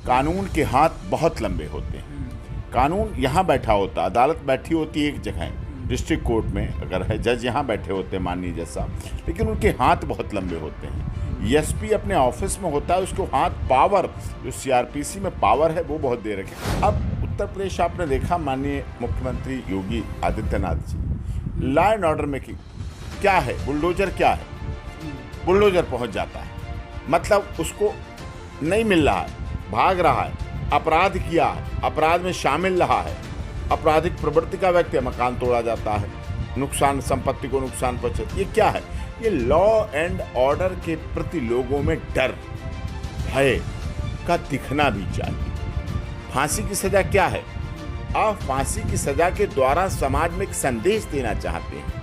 कानून के हाथ बहुत लंबे होते हैं। कानून यहाँ बैठा होता, अदालत बैठी होती है एक जगह, डिस्ट्रिक्ट कोर्ट में अगर है, जज यहाँ बैठे होते हैं माननीय जज साहब, लेकिन उनके हाथ बहुत लंबे होते हैं। एसपी अपने ऑफिस में होता है, उसको हाथ पावर, जो सीआरपीसी में पावर है वो बहुत दे रखे। अब उत्तर प्रदेश आपने देखा, माननीय मुख्यमंत्री Yogi Adityanath ji, law and order making क्या है, बुलडोजर क्या है, बुलडोजर पहुंच जाता है, मतलब उसको नहीं मिल रहा है, भाग रहा है, अपराध किया है, अपराध में शामिल रहा है, आपराधिक प्रवृत्ति का व्यक्ति, मकान तोड़ा जाता है, नुकसान, संपत्ति को नुकसान पहुंचे। ये क्या है? ये लॉ एंड ऑर्डर के प्रति लोगों में डर, भय का दिखना भी चाहिए। फांसी की सजा क्या है? आप फांसी की सजा के द्वारा समाज में एक संदेश देना चाहते हैं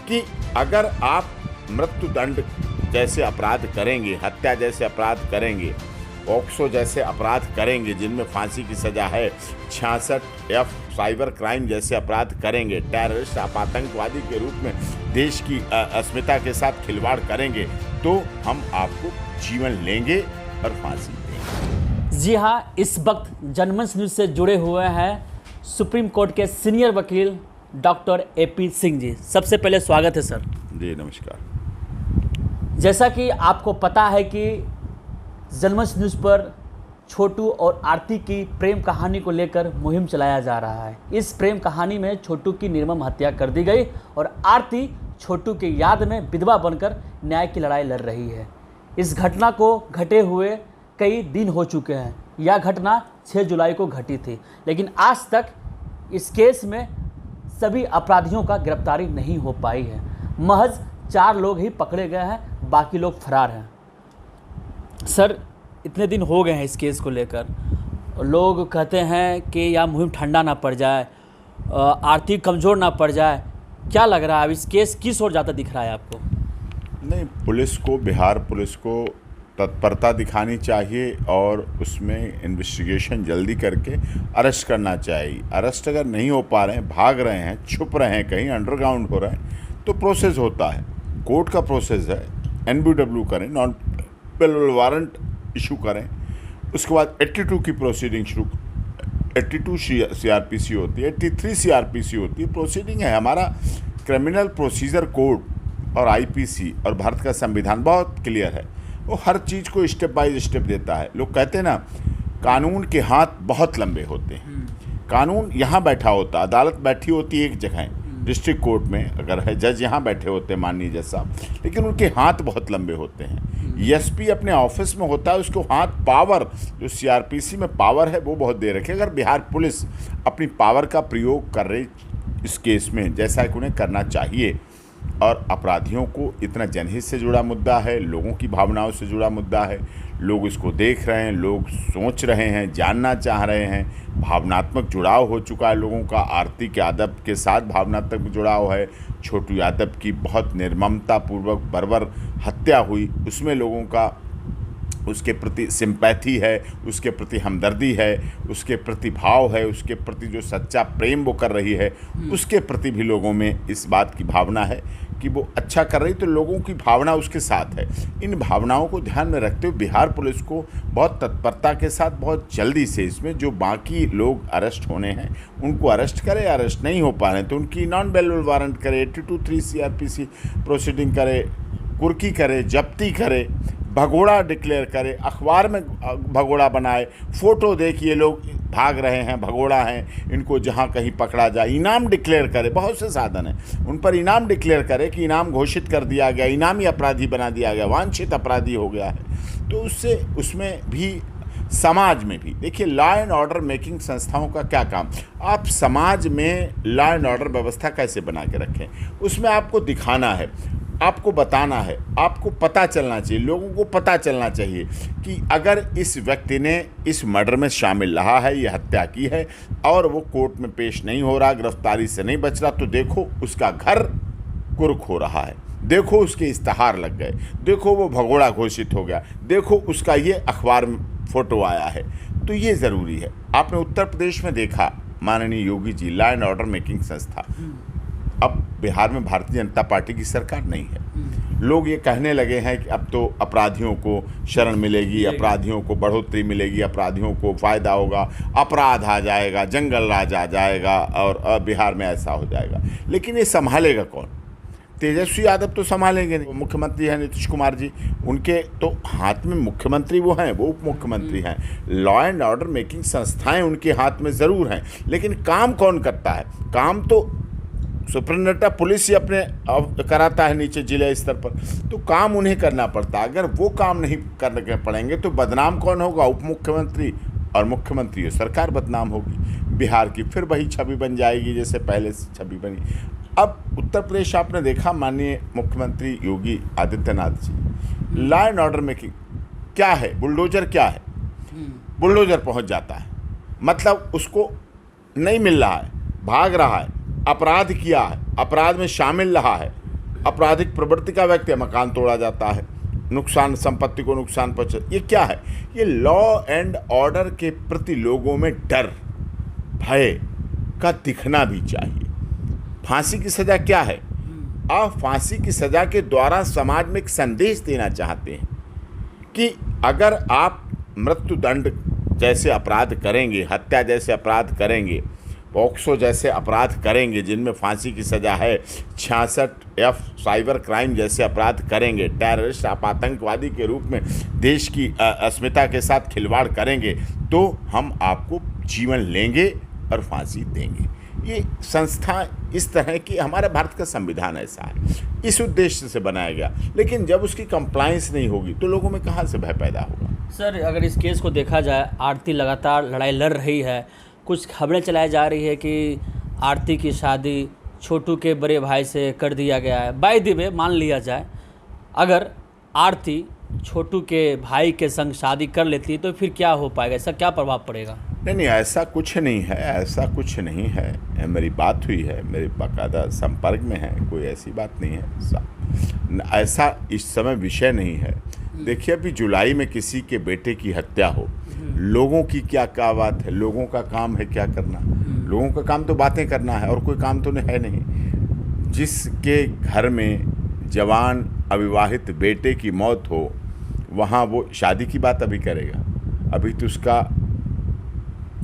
कि अगर आप मृत्युदंड जैसे अपराध करेंगे, हत्या जैसे अपराध करेंगे, पॉक्सो जैसे अपराध करेंगे जिनमें फांसी की सजा है, 66F साइबर क्राइम जैसे अपराध करेंगे, टेररिस्ट, आतंकवादी के रूप में देश की अस्मिता के साथ खिलवाड़ करेंगे, तो हम आपको जीवन लेंगे और फांसी देंगे। जी हाँ, इस वक्त जनमंच न्यूज़ से जुड़े हुए हैं सुप्रीम कोर्ट के सीनियर वकील डॉक्टर AP सिंह जी। सबसे पहले स्वागत है सर। जी नमस्कार। जैसा कि आपको पता है कि जनमंच न्यूज़ पर छोटू और आरती की प्रेम कहानी को लेकर मुहिम चलाया जा रहा है। इस प्रेम कहानी में छोटू की निर्मम हत्या कर दी गई और आरती छोटू की याद में विधवा बनकर न्याय की लड़ाई लड़ रही है। इस घटना को घटे हुए कई दिन हो चुके हैं। यह घटना 6 जुलाई को घटी थी, लेकिन आज तक इस केस में सभी अपराधियों का गिरफ्तारी नहीं हो पाई है। महज 4 लोग ही पकड़े गए हैं, बाकी लोग फरार हैं। सर, इतने दिन हो गए हैं इस केस को लेकर, लोग कहते हैं कि यह मुहिम ठंडा ना पड़ जाए, आरती कमज़ोर ना पड़ जाए। क्या लग रहा है, अब इस केस किस ओर जाता दिख रहा है आपको? नहीं, पुलिस को, बिहार पुलिस को तत्परता दिखानी चाहिए और उसमें इन्वेस्टिगेशन जल्दी करके अरेस्ट करना चाहिए। अरेस्ट अगर नहीं हो पा रहे हैं, भाग रहे हैं, छुप रहे हैं, कहीं अंडरग्राउंड हो रहे हैं, तो प्रोसेस होता है, कोर्ट का प्रोसेस है, NBW करें, नॉन बेलेबल वारंट इशू करें, उसके बाद 82 की प्रोसीडिंग शुरू, 82 CRPC होती है, 83 CRPC होती है, प्रोसीडिंग है। हमारा क्रिमिनल प्रोसीजर कोड और IPC और भारत का संविधान बहुत क्लियर है, वो हर चीज़ को स्टेप बाय स्टेप देता है। लोग कहते हैं ना, कानून के हाथ बहुत लंबे होते हैं। कानून यहाँ बैठा होता, अदालत बैठी होती है एक जगह, डिस्ट्रिक्ट कोर्ट में अगर है, जज यहाँ बैठे होते हैं माननीय जज साहब, लेकिन उनके हाथ बहुत लंबे होते हैं। एसपी अपने ऑफिस में होता है, उसको हाथ पावर, जो CRPC में पावर है वो बहुत दे रखे। अगर बिहार पुलिस अपनी पावर का प्रयोग कर रही इस केस में, जैसा कि उन्हें करना चाहिए, और अपराधियों को, इतना जनहित से जुड़ा मुद्दा है, लोगों की भावनाओं से जुड़ा मुद्दा है, लोग इसको देख रहे हैं, लोग सोच रहे हैं, जानना चाह रहे हैं, भावनात्मक जुड़ाव हो चुका है लोगों का। आरती के यादव के साथ भावनात्मक जुड़ाव है, छोटू यादव की बहुत निर्ममता पूर्वक बर्बर हत्या हुई, उसमें लोगों का उसके प्रति सिंपैथी है, उसके प्रति हमदर्दी है, उसके प्रति भाव है, उसके प्रति जो सच्चा प्रेम वो कर रही है, उसके प्रति भी लोगों में इस बात की भावना है कि वो अच्छा कर रही, तो लोगों की भावना उसके साथ है। इन भावनाओं को ध्यान में रखते हुए बिहार पुलिस को बहुत तत्परता के साथ, बहुत जल्दी से इसमें जो बाकी लोग अरेस्ट होने हैं उनको अरेस्ट करे, अरेस्ट नहीं हो पा रहे हैं तो उनकी नॉन बेलेबल वारंट करे, 82 CRPC प्रोसीडिंग करे, कुर्की करे, जब्ती करे, भगोड़ा डिक्लेयर करे, अखबार में भगोड़ा बनाए, फ़ोटो देखिए लोग भाग रहे हैं, भगोड़ा हैं, इनको जहां कहीं पकड़ा जाए, इनाम डिक्लेयर करे, बहुत से साधन हैं, उन पर इनाम डिक्लेयर करे कि इनाम घोषित कर दिया गया, इनामी अपराधी बना दिया गया, वांछित अपराधी हो गया है। तो उससे उसमें भी, समाज में भी देखिए, लॉ एंड ऑर्डर मेकिंग संस्थाओं का क्या काम, आप समाज में लॉ एंड ऑर्डर व्यवस्था कैसे बना के रखें, उसमें आपको दिखाना है, आपको बताना है, आपको पता चलना चाहिए, लोगों को पता चलना चाहिए कि अगर इस व्यक्ति ने इस मर्डर में शामिल रहा है, ये हत्या की है और वो कोर्ट में पेश नहीं हो रहा, गिरफ्तारी से नहीं बच रहा, तो देखो उसका घर कुर्क हो रहा है, देखो उसके इश्तहार लग गए, देखो वो भगोड़ा घोषित हो गया, देखो उसका ये अखबार में फ़ोटो आया है। तो ये ज़रूरी है। आपने उत्तर प्रदेश में देखा, माननीय Yogi ji, law and order making संस्था, अब बिहार में भारतीय जनता पार्टी की सरकार नहीं है, लोग ये कहने लगे हैं कि अब तो अपराधियों को शरण मिलेगी, अपराधियों को बढ़ोतरी मिलेगी, अपराधियों को फ़ायदा होगा, अपराध आ जाएगा, जंगल राज आ जाएगा और बिहार में ऐसा हो जाएगा। लेकिन ये संभालेगा कौन? तेजस्वी यादव तो संभालेंगे नहीं। मुख्यमंत्री हैं नीतीश कुमार जी, उनके तो हाथ में मुख्यमंत्री वो हैं, वो उप मुख्यमंत्री हैं। लॉ एंड ऑर्डर मेकिंग संस्थाएं उनके हाथ में ज़रूर हैं, लेकिन काम कौन करता है? काम तो सुप्रिंटेंडेंट पुलिस ही अपने कराता है नीचे जिले स्तर पर, तो काम उन्हें करना पड़ता है। अगर वो काम नहीं करने पड़ेंगे तो बदनाम कौन होगा? उप मुख्यमंत्री और मुख्यमंत्री, सरकार बदनाम होगी। बिहार की फिर वही छवि बन जाएगी जैसे पहले से छवि बनी। अब उत्तर प्रदेश आपने देखा, माननीय मुख्यमंत्री Yogi Adityanath ji, law and order making क्या है? बुलडोजर क्या है? बुलडोजर पहुंच जाता है, मतलब उसको नहीं मिल रहा है, भाग रहा है, अपराध किया है, अपराध में शामिल रहा है, आपराधिक प्रवृत्ति का व्यक्ति, मकान तोड़ा जाता है, नुकसान, संपत्ति को नुकसान पहुंचा। ये क्या है? ये लॉ एंड ऑर्डर के प्रति लोगों में डर, भय का दिखना भी चाहिए। फांसी की सज़ा क्या है? आप फांसी की सज़ा के द्वारा समाज में एक संदेश देना चाहते हैं कि अगर आप मृत्युदंड जैसे अपराध करेंगे, हत्या जैसे अपराध करेंगे, पॉक्सो जैसे अपराध करेंगे जिनमें फांसी की सज़ा है, 66F साइबर क्राइम जैसे अपराध करेंगे, टेररिस्ट आप आतंकवादी के रूप में देश की अस्मिता के साथ खिलवाड़ करेंगे, तो हम आपको जीवन लेंगे और फांसी देंगे। ये संस्था इस तरह की, हमारे भारत का संविधान ऐसा है, इस उद्देश्य से बनाया गया। लेकिन जब उसकी कंप्लायंस नहीं होगी तो लोगों में कहाँ से भय पैदा होगा? सर, अगर इस केस को देखा जाए, आरती लगातार लड़ाई लड़ रही है। कुछ खबरें चलाई जा रही है कि आरती की शादी छोटू के बड़े भाई से कर दिया गया है। बाय द वे, मान लिया जाए अगर आरती छोटू के भाई के संग शादी कर लेती तो फिर क्या हो पाएगा? इसका क्या प्रभाव पड़ेगा? नहीं, ऐसा कुछ नहीं है, ऐसा कुछ नहीं है। मेरी बात हुई है, मेरे बाकायदा संपर्क में है, कोई ऐसी बात नहीं है। ऐसा इस समय विषय नहीं है। देखिए, अभी जुलाई में किसी के बेटे की हत्या हो, लोगों की क्या बात है? लोगों का काम है क्या करना? लोगों का काम तो बातें करना है, और कोई काम तो है नहीं। जिसके घर में जवान अविवाहित बेटे की मौत हो, वहाँ वो शादी की बात अभी करेगा? अभी तो उसका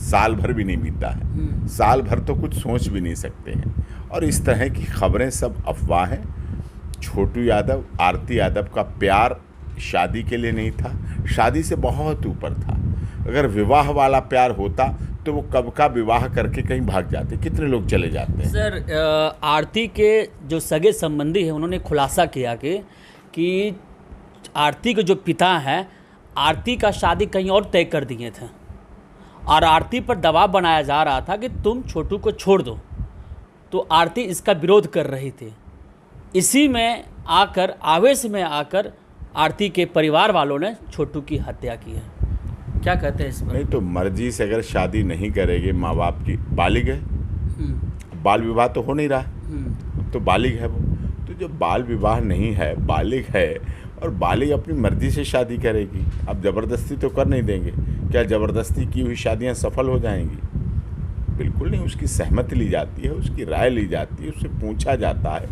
साल भर भी नहीं बीता है, साल भर तो कुछ सोच भी नहीं सकते हैं। और इस तरह की खबरें सब अफवाह हैं। छोटू यादव, आरती यादव का प्यार शादी के लिए नहीं था, शादी से बहुत ऊपर था। अगर विवाह वाला प्यार होता तो वो कब का विवाह करके कहीं भाग जाते। कितने लोग चले जाते हैं। सर, आरती के जो सगे संबंधी हैं उन्होंने खुलासा किया कि आरती के जो पिता हैं, आरती का शादी कहीं और तय कर दिए थे और आरती पर दबाव बनाया जा रहा था कि तुम छोटू को छोड़ दो, तो आरती इसका विरोध कर रही थी। इसी में आकर, आवेश में आकर आरती के परिवार वालों ने छोटू की हत्या की है। क्या कहते हैं इस पर? नहीं तो मर्जी से अगर शादी नहीं करेंगे माँ बाप की, बालिग है, बाल विवाह तो हो नहीं रहा, तो बालिग है वो। तो जो बाल विवाह नहीं है, बालिग है, और बालिग अपनी मर्जी से शादी करेगी। अब ज़बरदस्ती तो कर नहीं देंगे। क्या ज़बरदस्ती की हुई शादियां सफल हो जाएंगी? बिल्कुल नहीं। उसकी सहमति ली जाती है, उसकी राय ली जाती है, उससे पूछा जाता है,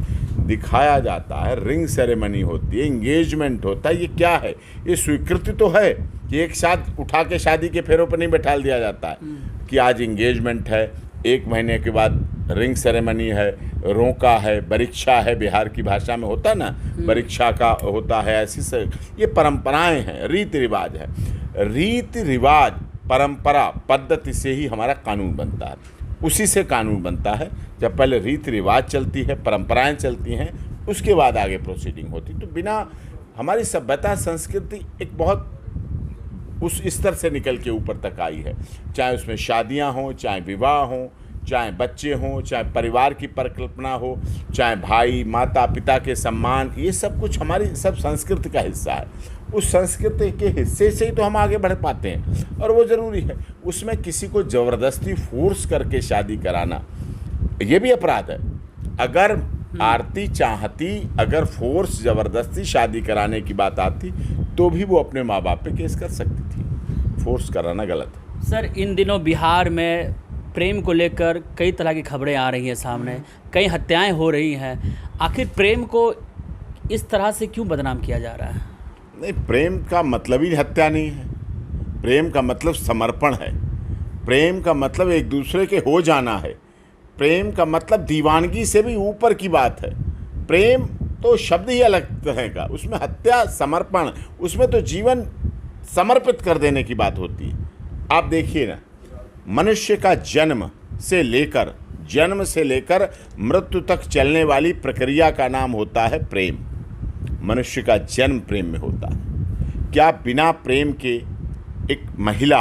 दिखाया जाता है, रिंग सेरेमनी होती है, एंगेजमेंट होता है। ये क्या है? ये स्वीकृति तो है कि एक साथ उठा के शादी के फेरों पर नहीं बैठा दिया जाता है कि आज एंगेजमेंट है, 1 महीने के बाद रिंग सेरेमनी है, रोका है, परीक्षा है, बिहार की भाषा में होता है ना, परीक्षा का होता है। ऐसी से ये परंपराएं हैं, रीति रिवाज है। रीति रिवाज, परंपरा, पद्धति से ही हमारा कानून बनता है। उसी से कानून बनता है जब पहले रीति रिवाज चलती है, परंपराएं चलती हैं, उसके बाद आगे प्रोसीडिंग होती। तो बिना हमारी सभ्यता, संस्कृति एक बहुत उस स्तर से निकल के ऊपर तक आई है। चाहे उसमें शादियां हों, चाहे विवाह हों, चाहे बच्चे हों, चाहे परिवार की परिकल्पना हो, चाहे भाई माता पिता के सम्मान, ये सब कुछ हमारी सब संस्कृति का हिस्सा है। उस संस्कृति के हिस्से से ही तो हम आगे बढ़ पाते हैं, और वो ज़रूरी है। उसमें किसी को ज़बरदस्ती फोर्स करके शादी कराना, ये भी अपराध है। अगर आरती चाहती, अगर फोर्स ज़बरदस्ती शादी कराने की बात आती, तो भी वो अपने माँ बाप पे केस कर सकती थी। फोर्स कराना गलत है। सर, इन दिनों बिहार में प्रेम को लेकर कई तरह की खबरें आ रही हैं सामने, कई हत्याएं हो रही हैं। आखिर प्रेम को इस तरह से क्यों बदनाम किया जा रहा है? नहीं, प्रेम का मतलब ही हत्या नहीं है। प्रेम का मतलब समर्पण है। प्रेम का मतलब एक दूसरे के हो जाना है। प्रेम का मतलब दीवानगी से भी ऊपर की बात है। प्रेम तो शब्द ही अलग तरह का, उसमें हत्या, समर्पण, उसमें तो जीवन समर्पित कर देने की बात होती है। आप देखिए ना, मनुष्य का जन्म से लेकर मृत्यु तक चलने वाली प्रक्रिया का नाम होता है प्रेम। मनुष्य का जन्म प्रेम में होता है। क्या बिना प्रेम के एक महिला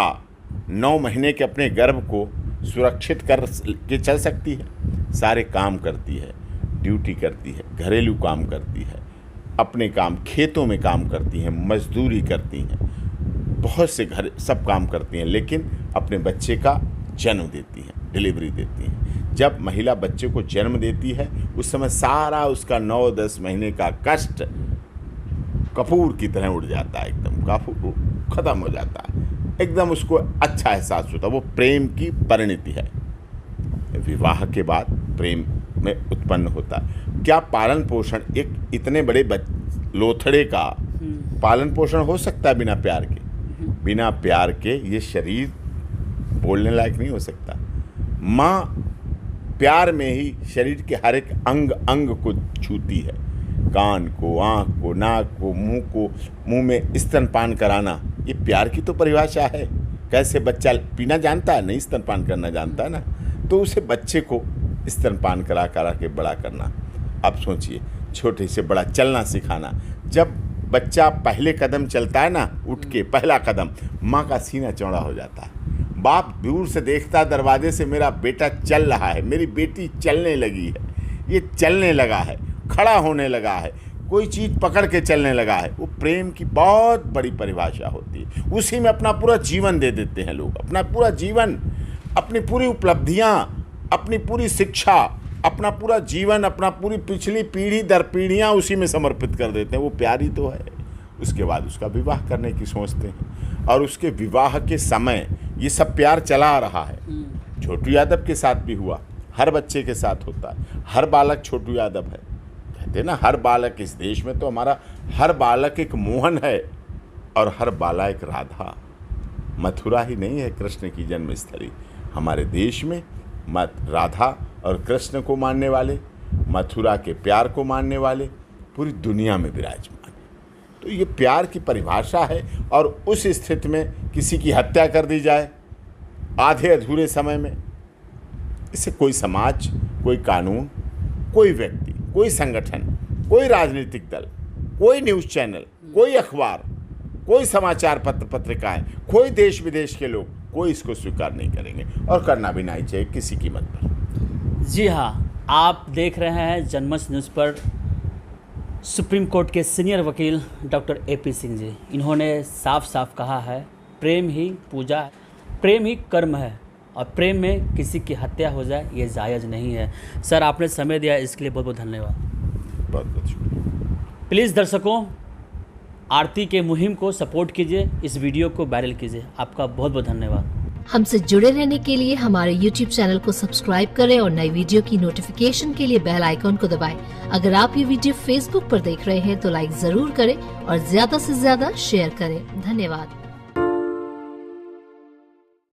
9 महीने के अपने गर्भ को सुरक्षित कर के चल सकती है? सारे काम करती है, ड्यूटी करती है, घरेलू काम करती है, अपने काम, खेतों में काम करती हैं, मजदूरी करती हैं, बहुत से घर सब काम करती हैं, लेकिन अपने बच्चे का जन्म देती हैं, डिलीवरी देती हैं। जब महिला बच्चे को जन्म देती है उस समय सारा उसका 9-10 महीने का कष्ट कपूर की तरह उड़ जाता है, एकदम कपूर खत्म हो जाता है, एकदम उसको अच्छा एहसास होता है। वो प्रेम की परिणति है। विवाह के बाद प्रेम में उत्पन्न होता है। क्या पालन पोषण, एक इतने बड़े लोथड़े का पालन पोषण हो सकता है बिना प्यार के? बिना प्यार के ये शरीर बोलने लायक नहीं हो सकता। माँ प्यार में ही शरीर के हर एक अंग अंग को छूती है। कान को, आँख को, नाक को, मुंह में स्तनपान कराना, ये प्यार की तो परिभाषा है। कैसे बच्चा पीना जानता है? नहीं, स्तनपान करना जानता है ना। तो उसे बच्चे को स्तनपान करा के बड़ा करना। अब सोचिए, छोटे से बड़ा चलना सिखाना। जब बच्चा पहले कदम चलता है ना, उठ के पहला कदम, माँ का सीना चौड़ा हो जाता है। बाप दूर से देखता है दरवाजे से, मेरा बेटा चल रहा है, मेरी बेटी चलने लगी है, ये चलने लगा है, खड़ा होने लगा है, कोई चीज़ पकड़ के चलने लगा है। वो प्रेम की बहुत बड़ी परिभाषा होती है। उसी में अपना पूरा जीवन दे देते हैं लोग, अपना पूरा जीवन, अपनी पूरी उपलब्धियाँ, अपनी पूरी शिक्षा, अपना पूरा जीवन, अपना पूरी पिछली पीढ़ी दर पीढ़ियाँ उसी में समर्पित कर देते हैं। वो प्यार ही तो है। उसके बाद उसका विवाह करने की सोचते हैं, और उसके विवाह के समय ये सब प्यार चला आ रहा है। छोटू यादव के साथ भी हुआ, हर बच्चे के साथ होता है। हर बालक छोटू यादव है, कहते हैं ना, हर बालक। इस देश में तो हमारा हर बालक एक मोहन है और हर बाला एक राधा। मथुरा ही नहीं है कृष्ण की जन्मस्थली। हमारे देश में राधा और कृष्ण को मानने वाले, मथुरा के प्यार को मानने वाले पूरी दुनिया में विराजमान है। तो ये प्यार की परिभाषा है। और उस स्थिति में किसी की हत्या कर दी जाए आधे अधूरे समय में, इससे कोई समाज, कोई कानून, कोई व्यक्ति, कोई संगठन, कोई राजनीतिक दल, कोई न्यूज़ चैनल, कोई अखबार, कोई समाचार पत्र पत्रिकाएं, कोई देश विदेश के लोग, कोई इसको स्वीकार नहीं करेंगे, और करना भी नहीं चाहिए किसी कीमत पर। जी हाँ, आप देख रहे हैं जनमंच न्यूज़ पर सुप्रीम कोर्ट के सीनियर वकील डॉक्टर AP सिंह जी। इन्होंने साफ साफ कहा है, प्रेम ही पूजा है, प्रेम ही कर्म है, और प्रेम में किसी की हत्या हो जाए ये जायज़ नहीं है। सर, आपने समय दिया, इसके लिए बहुत बहुत धन्यवाद। बहुत बहुत शुक्रिया। प्लीज़ दर्शकों, आरती के मुहिम को सपोर्ट कीजिए, इस वीडियो को वायरल कीजिए। आपका बहुत बहुत धन्यवाद। हमसे जुड़े रहने के लिए हमारे YouTube चैनल को सब्सक्राइब करें और नई वीडियो की नोटिफिकेशन के लिए बेल आइकॉन को दबाएं। अगर आप ये वीडियो Facebook पर देख रहे हैं तो लाइक जरूर करें और ज्यादा से ज्यादा शेयर करें। धन्यवाद।